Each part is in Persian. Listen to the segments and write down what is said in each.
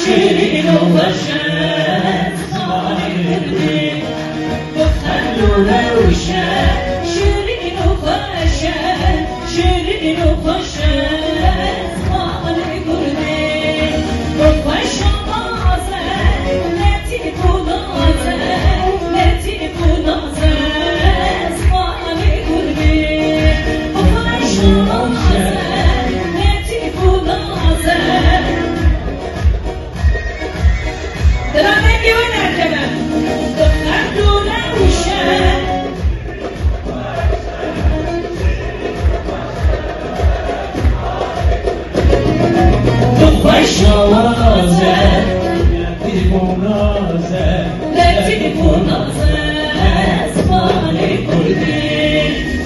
شیرین و خوشت خالی گفتن روشن شیرین و خوشت شیرین و خوشت خالی گرده خوش و بازه لطیف و نازه لطیف و نازه خالی گرده خوش و بازه لطیف و نازه دلم نمیوه نرکبم دختر دونه روشه تو خوش آوازه لطیف و نازه لطیف و نازه اسمانی کردی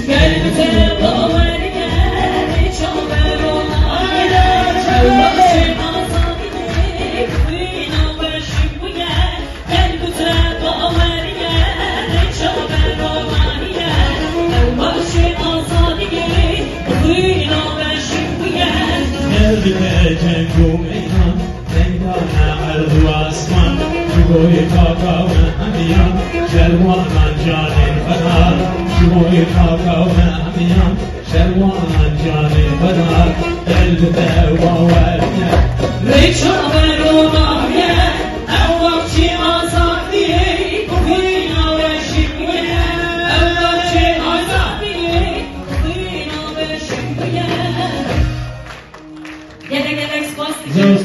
گلبت باوریه چاور و آیده چاور جنگ و میدان زندان عرض و آسمان شبوی کاکا و همیان شلوان جان بدار شبوی کاکا و همیان شلوان جان بدار قلب باوریه ریچا برو ماهیه او وقتی آزادیه بخینا و شکویه او وقتی آزادیه بخینا و شکویه Yedek spastik.